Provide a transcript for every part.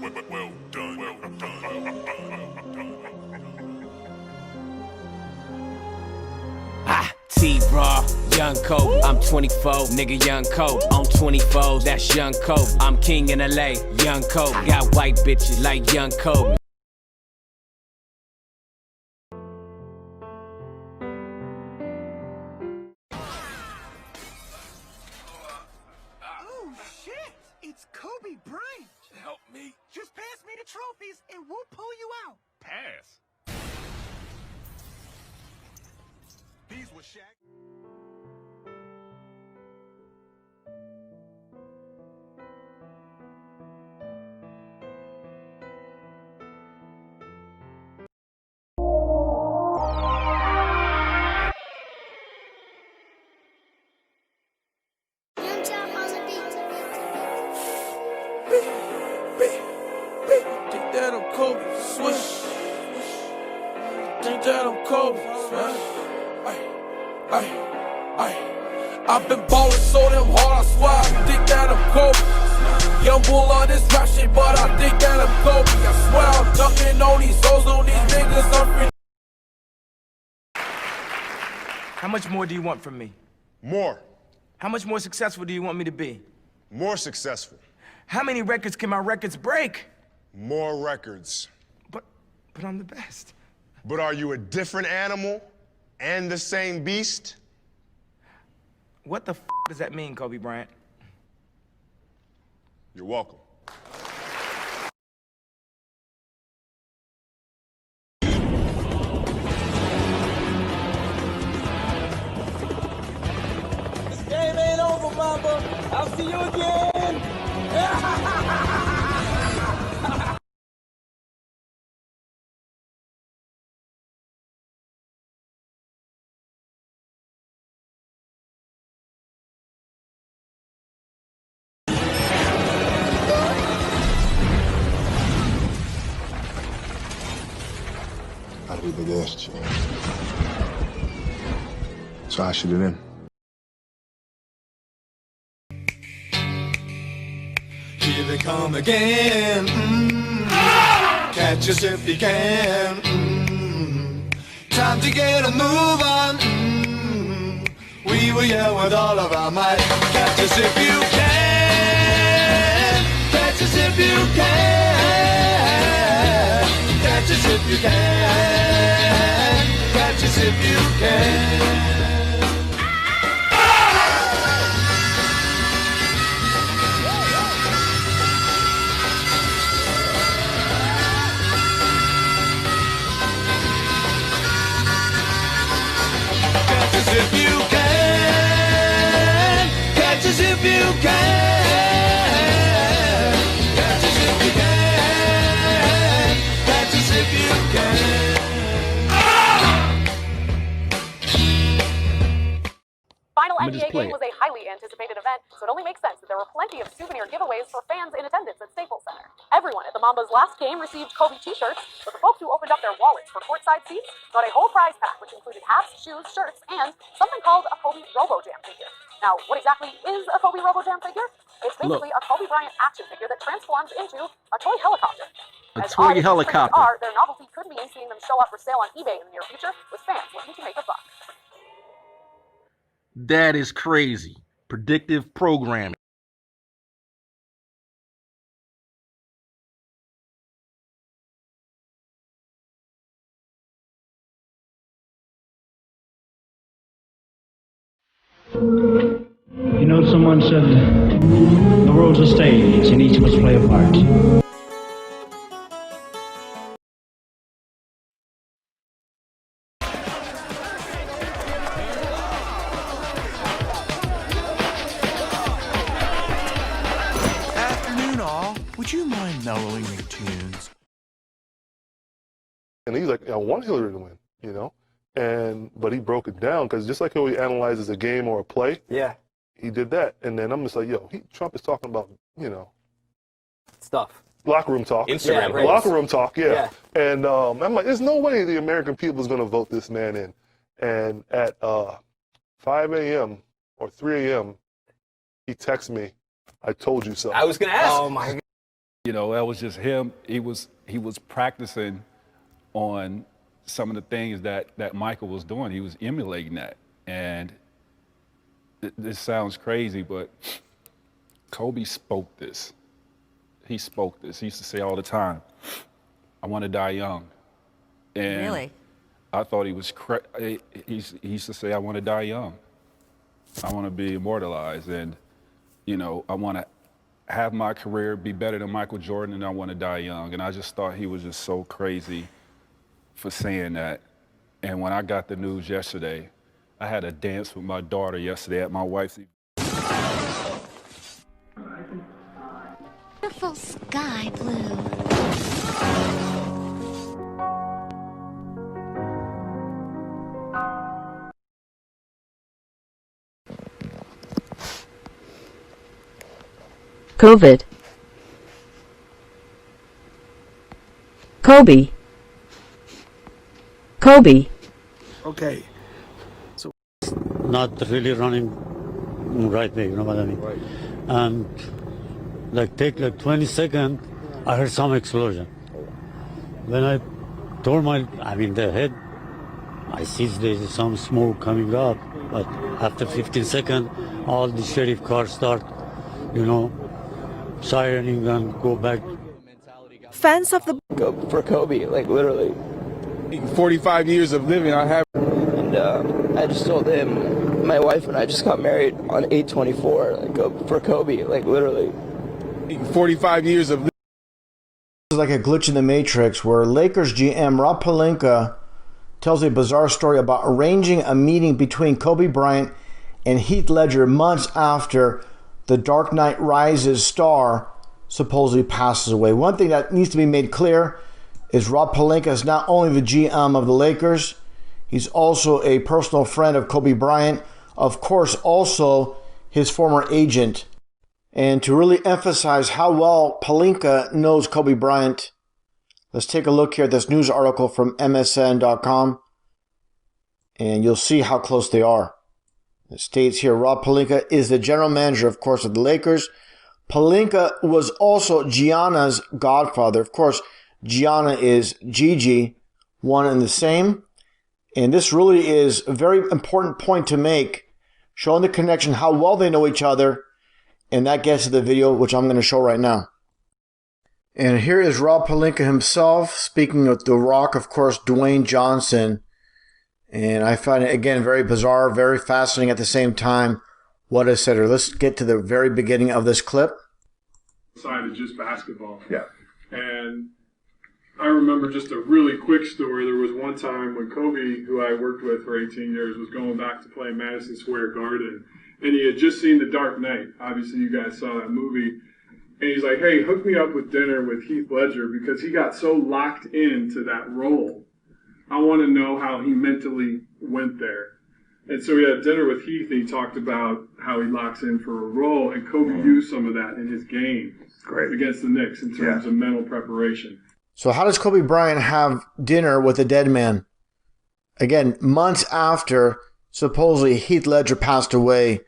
Well done. T-Raw, young Kobe, I'm 24, nigga young Kobe, on 24, that's young Kobe, I'm king in LA, young Kobe, got white bitches like young Kobe. Oh shit, it's Kobe Bryant. Help me. Just pass me the trophies and we'll pull you out. Pass. These were Shaq. Think that I'm Kobe, swish. Think that I'm Kobe, I've been ballin' so damn hard, I swear I think that I'm Kobe. Young bull on this rap shit, but I think that I'm Kobe. I swear I'm dunking on these hoes, on these niggas, I'm free. How much more do you want from me? More. How much more successful do you want me to be? More successful. How many records can my records break? More records. But I'm the best. But are you a different animal and the same beast? What the does that mean, Kobe Bryant? You're welcome. This game ain't over, Mamba. I'll see you again. Arriba deste. Só acho de nem. Here they come again. Catch us if you can. Time to get a move on. We will yell with all of our might. Catch us if you can. Catch us if you can. Catch us if you can. Catch us if you can. Catch us if you can. Catch us if you can. Catch us if you can. Catch us if you can. Final NBA game was a highly anticipated event, so it only makes sense that there were plenty of souvenir giveaways for fans in attendance at Staples Center. Everyone at the Mambas' last game received Kobe t-shirts, but the folks who opened up their wallets for courtside seats got a whole prize pack, which included hats, shoes, shirts, and something called a Kobe Robo-Jam figure. Now, what exactly is a Kobe Robo-Jam figure? It's basically a Kobe Bryant action figure that transforms into a toy helicopter. As toy helicopter. Their novelty could mean seeing them show up for sale on eBay in the near future, with fans looking to make a buck. That is crazy. Predictive programming. You know, someone said the world's a stage and each of us play a part. Would you mind mellowing your tunes? And he's like, I want Hillary to win, you know? But he broke it down, because just like how he analyzes a game or a play, he did that. And then I'm just like, yo, Trump is talking about, you know, stuff. Locker room talk. Instagram. Yeah, locker room talk, yeah. And I'm like, there's no way the American people is going to vote this man in. And at 5 a.m. or 3 a.m., he texts me, I told you so. I was going to ask. Oh, my God. You know, that was just him. He was practicing on some of the things that Michael was doing. He was emulating that. And this sounds crazy, but Kobe spoke this. He spoke this. He used to say all the time, I want to die young. And Really? I thought he was he used to say, I want to die young. I want to be immortalized. And, you know, I want to have my career be better than Michael Jordan, and I want to die young. And I just thought he was just so crazy for saying that. And when I got the news yesterday, I had a dance with my daughter yesterday at my wife's. Beautiful sky blue. COVID. Kobe. Kobe. Okay. So not really running right way, you know what I mean? Right. And take 20 seconds, I heard some explosion. When I told the head, I see there's some smoke coming up, but after 15 seconds, all the sheriff cars start, sirening and go back. Fans of the for Kobe, like literally. 45 years of living, I have. And I just told him, my wife and I just got married on 8/24, like for Kobe, like literally. 45 years of living. This is like a glitch in the Matrix where Lakers GM Rob Pelinka tells a bizarre story about arranging a meeting between Kobe Bryant and Heath Ledger months after the Dark Knight Rises star supposedly passes away. One thing that needs to be made clear is Rob Pelinka is not only the GM of the Lakers, he's also a personal friend of Kobe Bryant, of course also his former agent. And to really emphasize how well Pelinka knows Kobe Bryant, let's take a look here at this news article from MSN.com, and you'll see how close they are. It states here, Rob Pelinka is the general manager, of course, of the Lakers. Pelinka was also Gianna's godfather. Of course, Gianna is Gigi, one and the same. And this really is a very important point to make, showing the connection, how well they know each other. And that gets to the video, which I'm going to show right now. And here is Rob Pelinka himself speaking with The Rock, of course, Dwayne Johnson. And I find it, again, very bizarre, very fascinating at the same time what is said here. Let's get to the very beginning of this clip. Side of just basketball. Yeah. And I remember just a really quick story. There was one time when Kobe, who I worked with for 18 years, was going back to play Madison Square Garden. And he had just seen The Dark Knight. Obviously, you guys saw that movie. And he's like, hey, hook me up with dinner with Heath Ledger because he got so locked into that role. I want to know how he mentally went there. And so we had dinner with Heath, and he talked about how he locks in for a role, and Kobe used some of that in his game against the Knicks in terms of mental preparation. So how does Kobe Bryant have dinner with a dead man? Again, months after supposedly Heath Ledger passed away.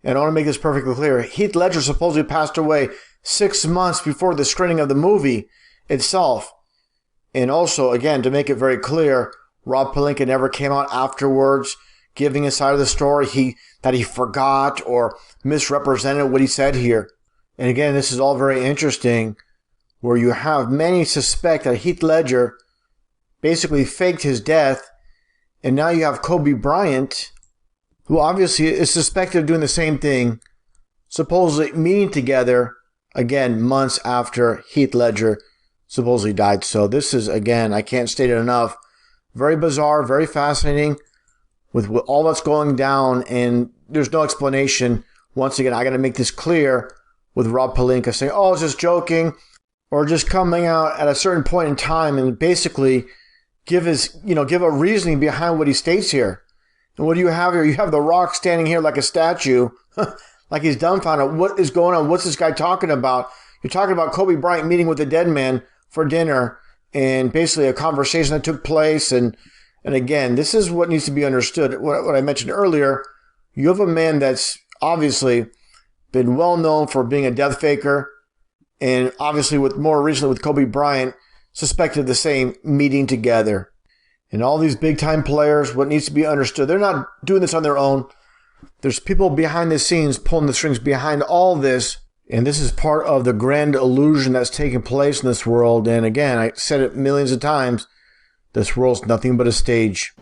And I want to make this perfectly clear. Heath Ledger supposedly passed away 6 months before the screening of the movie itself. And also, again, to make it very clear, Rob Pelinka never came out afterwards giving his side of the story that he forgot or misrepresented what he said here. And again, this is all very interesting, where you have many suspect that Heath Ledger basically faked his death, and now you have Kobe Bryant, who obviously is suspected of doing the same thing, supposedly meeting together, again, months after Heath Ledger supposedly died. So this is, again, I can't state it enough, very bizarre, very fascinating, with all that's going down, and there's no explanation. Once again, I got to make this clear with Rob Pelinka saying, oh, it's just joking, or just coming out at a certain point in time and basically give a reasoning behind what he states here. And what do you have here? You have The Rock standing here like a statue, like he's dumbfounded. What is going on? What's this guy talking about? You're talking about Kobe Bryant meeting with a dead man for dinner, and basically a conversation that took place. And again, this is what needs to be understood. What I mentioned earlier, you have a man that's obviously been well known for being a death faker, and obviously more recently with Kobe Bryant, suspected the same meeting together. And all these big-time players, what needs to be understood, they're not doing this on their own. There's people behind the scenes pulling the strings behind all this, and this is part of the grand illusion that's taking place in this world. And again, I said it millions of times, this world's nothing but a stage.